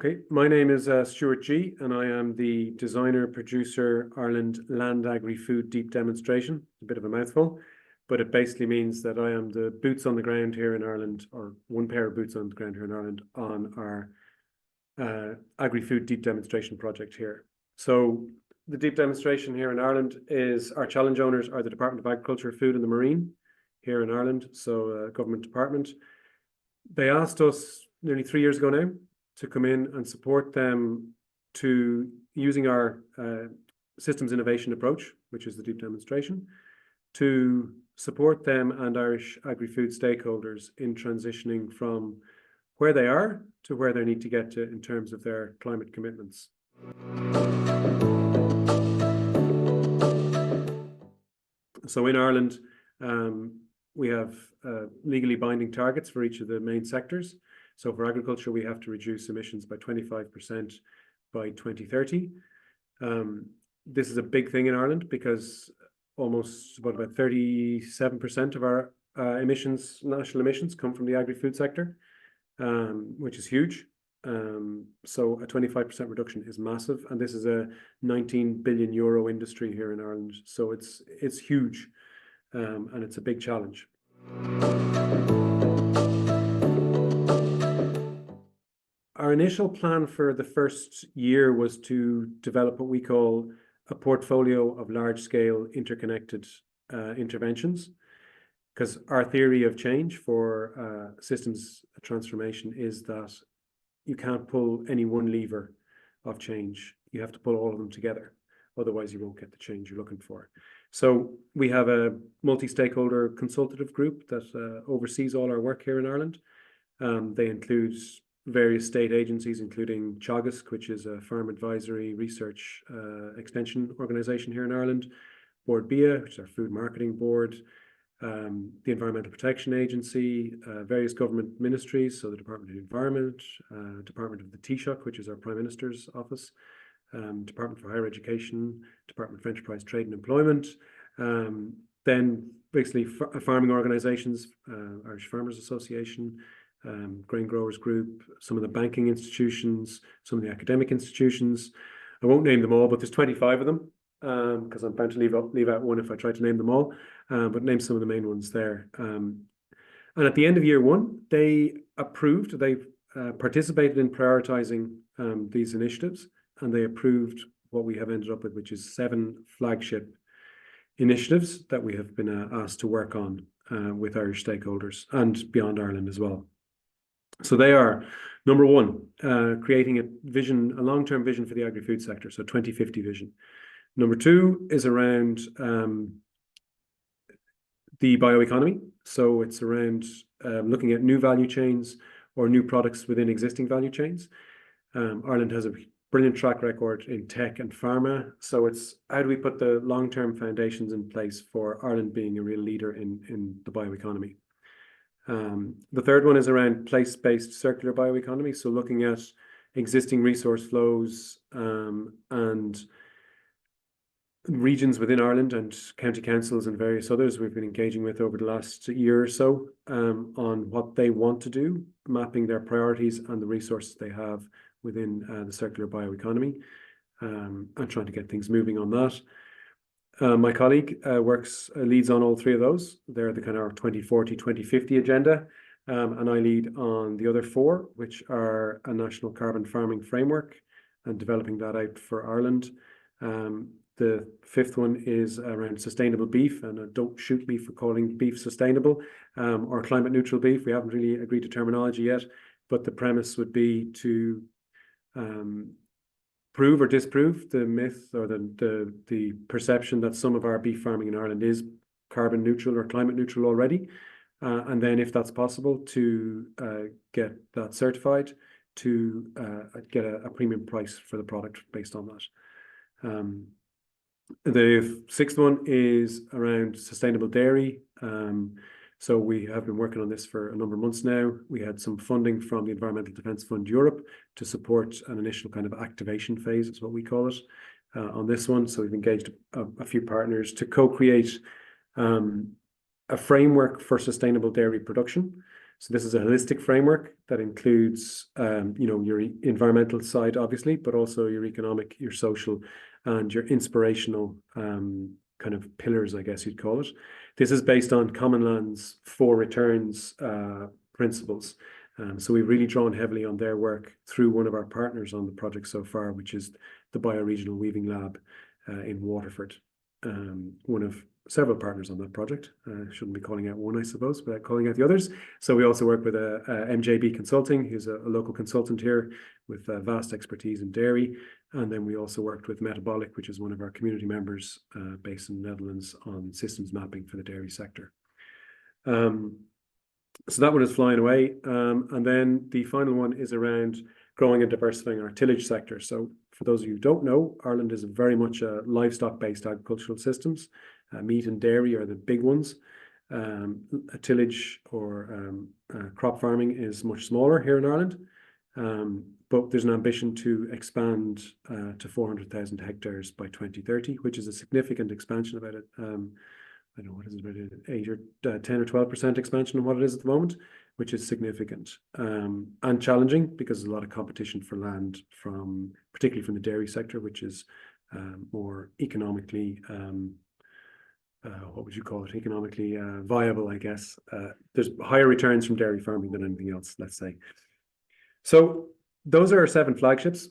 Okay, my name is Stewart Gee, and I am the designer, producer, Ireland Land Agri-Food Deep Demonstration. A bit of a mouthful, but it basically means that I am the boots on the ground here in Ireland, or one pair of boots on the ground here in Ireland on our Agri-Food Deep Demonstration project here. So the deep demonstration here in Ireland is, our challenge owners are the Department of Agriculture, Food and the Marine here in Ireland, so a government department. They asked us nearly 3 years ago now to come in and support them to using our systems innovation approach, which is the deep demonstration, to support them and Irish agri-food stakeholders in transitioning from where they are to where they need to get to in terms of their climate commitments. So in Ireland, we have legally binding targets for each of the main sectors. So for agriculture, we have to reduce emissions by 25% by 2030. This is a big thing in Ireland because about 37% of our national emissions come from the agri-food sector, which is huge. So a 25% reduction is massive, and this is a 19 billion euro industry here in Ireland. So it's huge, and it's a big challenge. Our initial plan for the first year was to develop what we call a portfolio of large-scale interconnected interventions, because our theory of change for systems transformation is that you can't pull any one lever of change. You have to pull all of them together. Otherwise, you won't get the change you're looking for. So we have a multi-stakeholder consultative group that oversees all our work here in Ireland. They include various state agencies, including Teagasc, which is a farm advisory research extension organisation here in Ireland, Board BIA, which is our food marketing board, the Environmental Protection Agency, various government ministries, so the Department of the Environment, Department of the Taoiseach, which is our Prime Minister's office, Department for Higher Education, Department for Enterprise, Trade and Employment, then basically farming organisations, Irish Farmers Association, Grain Growers Group, some of the banking institutions, some of the academic institutions. I won't name them all, but there's 25 of them, because I'm bound to leave out one if I try to name them all, but name some of the main ones there. And at the end of year one, they participated in prioritising these initiatives, and they approved what we have ended up with, which is 7 flagship initiatives that we have been asked to work on with Irish stakeholders and beyond Ireland as well. So they are, number one, creating a long-term vision for the agri-food sector, so 2050 vision. Number two is around the bioeconomy. So it's around looking at new value chains or new products within existing value chains. Ireland has a brilliant track record in tech and pharma. So it's how do we put the long-term foundations in place for Ireland being a real leader in the bioeconomy. The third one is around place-based circular bioeconomy. So looking at existing resource flows and regions within Ireland and county councils and various others we've been engaging with over the last year or so on what they want to do, mapping their priorities and the resources they have within the circular bioeconomy, and trying to get things moving on that. My colleague leads on all 3 of those. They're the kind of 2040, 2050 agenda. And I lead on the other 4, which are a national carbon farming framework and developing that out for Ireland. The 5th one is around sustainable beef, and don't shoot me for calling beef sustainable or climate neutral beef. We haven't really agreed to terminology yet, but the premise would be to prove or disprove the myth or the perception that some of our beef farming in Ireland is carbon neutral or climate neutral already. And then if that's possible, to get that certified, to get a premium price for the product based on that. The 6th one is around sustainable dairy. So we have been working on this for a number of months now. We had some funding from the Environmental Defence Fund Europe to support an initial kind of activation phase, is what we call it, on this one. So we've engaged a few partners to co-create a framework for sustainable dairy production. So this is a holistic framework that includes, your environmental side, obviously, but also your economic, your social, and your inspirational kind of pillars, I guess you'd call it. This is based on Common Land's 4 returns principles. So we've really drawn heavily on their work through one of our partners on the project so far, which is the Bioregional Weaving Lab in Waterford. One of several partners on that project. Shouldn't be calling out one, I suppose, without calling out the others. So we also work with MJB Consulting, who's a local consultant here with vast expertise in dairy. And then we also worked with Metabolic, which is one of our community members based in the Netherlands, on systems mapping for the dairy sector. So that one is flying away. And then the final one is around growing and diversifying our tillage sector. So for those of you who don't know, Ireland is very much a livestock-based agricultural systems. Meat and dairy are the big ones. Tillage or crop farming is much smaller here in Ireland. But there's an ambition to expand to 400,000 hectares by 2030, which is a significant expansion, about it. I don't know, what is it, about 8 or 10 or 12% expansion on what it is at the moment, which is significant and challenging because there's a lot of competition for land particularly from the dairy sector, which is more economically, what would you call it? Economically viable, I guess. There's higher returns from dairy farming than anything else, let's say. So those are our 7 flagships.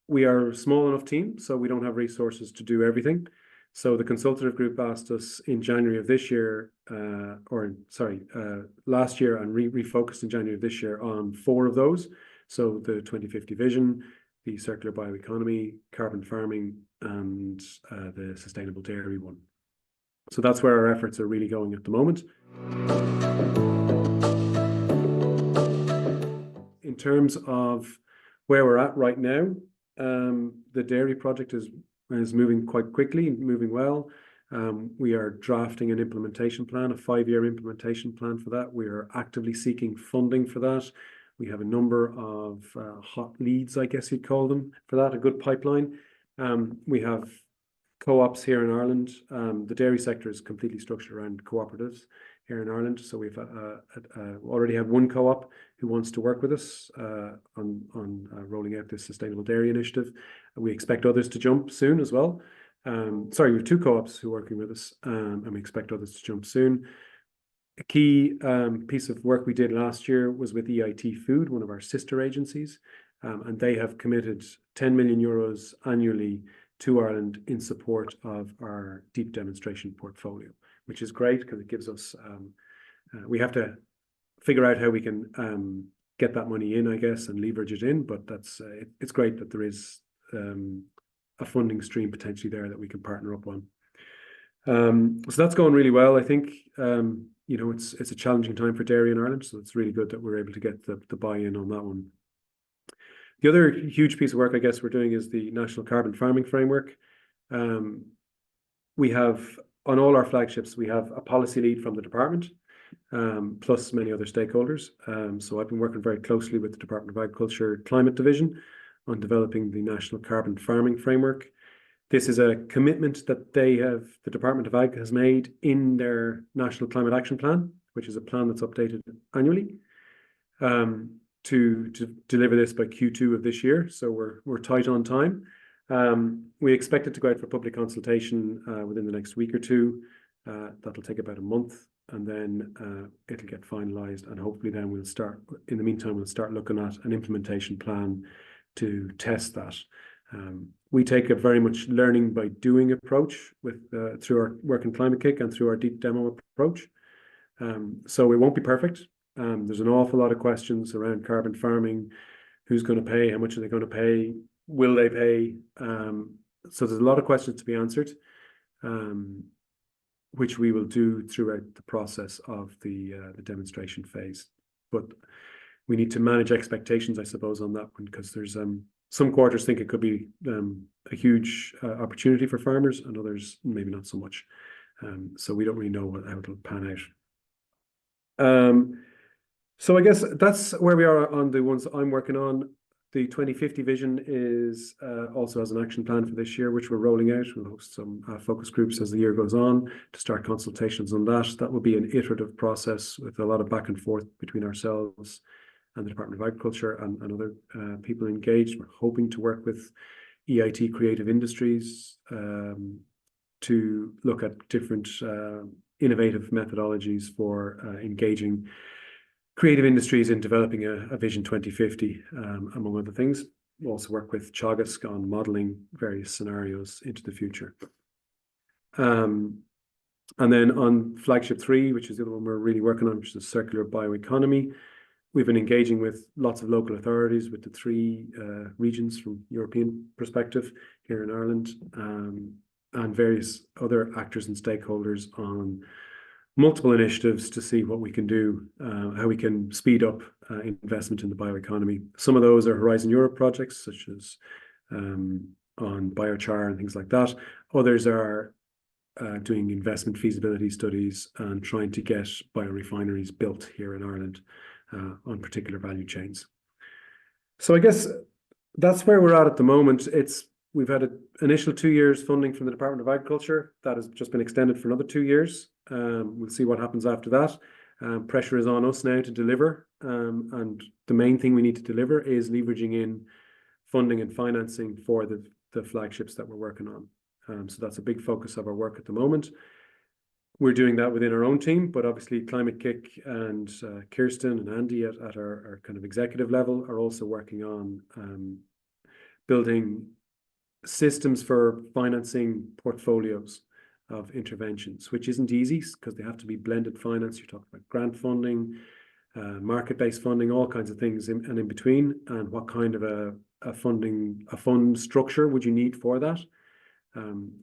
We are a small enough team, so we don't have resources to do everything. So the consultative group asked us in January of this year, last year, and refocused in January of this year on 4 of those. So the 2050 vision, the circular bioeconomy, carbon farming, and the sustainable dairy one. So that's where our efforts are really going at the moment. In terms of where we're at right now, the dairy project is moving quite quickly, moving well. We are drafting an implementation plan, a 5-year implementation plan for that. We are actively seeking funding for that. We have a number of hot leads, I guess you'd call them, for that, a good pipeline. We have co-ops here in Ireland. The dairy sector is completely structured around cooperatives here in Ireland. So we've already have one co-op who wants to work with us on rolling out this sustainable dairy initiative. We expect others to jump soon as well. We have 2 co-ops who are working with us, and we expect others to jump soon. A key piece of work we did last year was with EIT Food, one of our sister agencies, and they have committed 10 million euros annually to Ireland in support of our deep demonstration portfolio, which is great because it gives us, we have to figure out how we can get that money in, I guess, and leverage it in, but it's great that there is a funding stream potentially there that we can partner up on. So that's going really well. I think, it's a challenging time for dairy in Ireland, so it's really good that we're able to get the buy-in on that one. The other huge piece of work, I guess, we're doing is the National Carbon Farming Framework. We have, on all our flagships, we have a policy lead from the department, plus many other stakeholders. So I've been working very closely with the Department of Agriculture Climate Division on developing the National Carbon Farming Framework. This is a commitment that the Department of Ag has made in their National Climate Action Plan, which is a plan that's updated annually. To deliver this by Q2 of this year, so we're tight on time. We expect it to go out for public consultation within the next week or 2. That'll take about a month, and then it'll get finalised, and hopefully then we'll start. In the meantime, we'll start looking at an implementation plan to test that. We take a very much learning by doing approach through our work in Climate-KIC and through our deep demo approach. So it won't be perfect. There's an awful lot of questions around carbon farming. Who's going to pay? How much are they going to pay? Will they pay? So there's a lot of questions to be answered, which we will do throughout the process of the demonstration phase. But we need to manage expectations, I suppose, on that one, because there's some quarters think it could be a huge opportunity for farmers, and others maybe not so much. So we don't really know how it'll pan out. So I guess that's where we are on the ones that I'm working on. the 2050 vision is also has an action plan for this year, which we're rolling out. We'll host some focus groups as the year goes on to start consultations on that. That will be an iterative process with a lot of back and forth between ourselves and the Department of Agriculture and other people engaged. We're hoping to work with EIT Creative Industries to look at different innovative methodologies for engaging creative industries in developing a Vision 2050, among other things. We'll also work with Teagasc on modelling various scenarios into the future. And then on Flagship 3, which is the other one we're really working on, which is circular bioeconomy, we've been engaging with lots of local authorities, with the 3 regions from European perspective here in Ireland, and various other actors and stakeholders on multiple initiatives to see what we can do, how we can speed up investment in the bioeconomy. Some of those are Horizon Europe projects, such as on biochar and things like that. Others are doing investment feasibility studies and trying to get biorefineries built here in Ireland on particular value chains. So I guess that's where we're at the moment. We've had an initial 2 years funding from the Department of Agriculture. That has just been extended for another 2 years. We'll see what happens after that. Pressure is on us now to deliver. And the main thing we need to deliver is leveraging in funding and financing for the flagships that we're working on. So that's a big focus of our work at the moment. We're doing that within our own team, but obviously Climate-KIC and Kirsten and Andy at our kind of executive level are also working on building systems for financing portfolios of interventions, which isn't easy because they have to be blended finance. You're talking about grant funding, market-based funding, all kinds of things in between, and what kind of a fund structure would you need for that?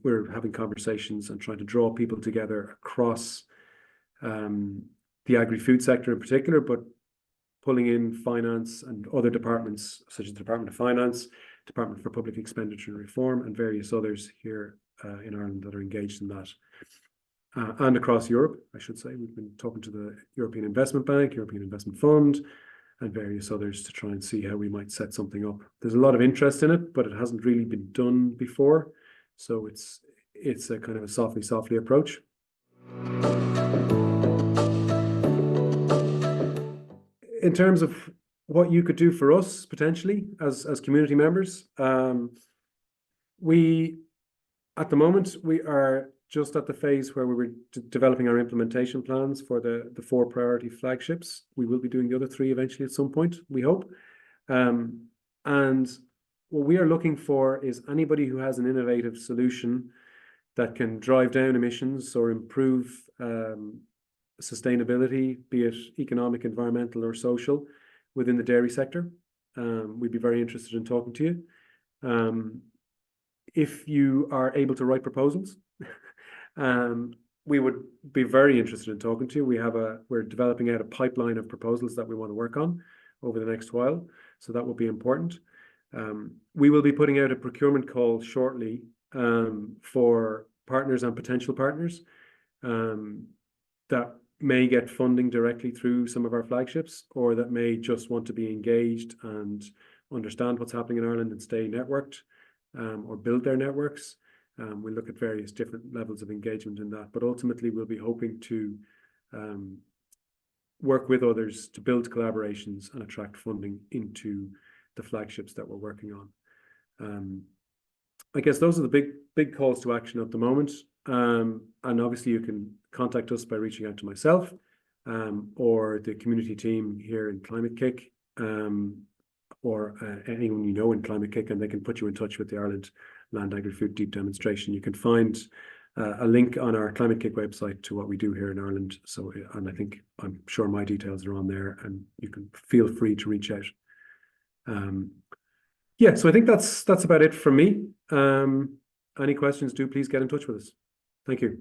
We're having conversations and trying to draw people together across the agri-food sector in particular, but pulling in finance and other departments such as the Department of Finance, Department for Public Expenditure and Reform, and various others here in Ireland that are engaged in that. And across Europe, I should say. We've been talking to the European Investment Bank, European Investment Fund, and various others to try and see how we might set something up. There's a lot of interest in it, but it hasn't really been done before. So it's a kind of a softly approach. In terms of what you could do for us potentially as community members, we at the moment we are just at the phase where we were developing our implementation plans for the 4 priority flagships. We will be doing the other 3 eventually at some point, we hope. And what we are looking for is anybody who has an innovative solution that can drive down emissions or improve sustainability, be it economic, environmental, or social, within the dairy sector. We'd be very interested in talking to you. If you are able to write proposals, we would be very interested in talking to you. We're developing out a pipeline of proposals that we want to work on over the next while, so that will be important. We will be putting out a procurement call shortly for partners and potential partners that may get funding directly through some of our flagships, or that may just want to be engaged and understand what's happening in Ireland and stay networked, or build their networks. We'll look at various different levels of engagement in that, but ultimately we'll be hoping to work with others to build collaborations and attract funding into the flagships that we're working on. I guess those are the big calls to action at the moment. And obviously you can contact us by reaching out to myself or the community team here in Climate-KIC, or anyone you know in Climate-KIC, and they can put you in touch with the Ireland Land Agri-Food Deep Demonstration. You can find a link on our Climate-KIC website to what we do here in Ireland. So, and I'm sure my details are on there, and you can feel free to reach out. Yeah, so I think that's about it from me. Any questions, do please get in touch with us. Thank you.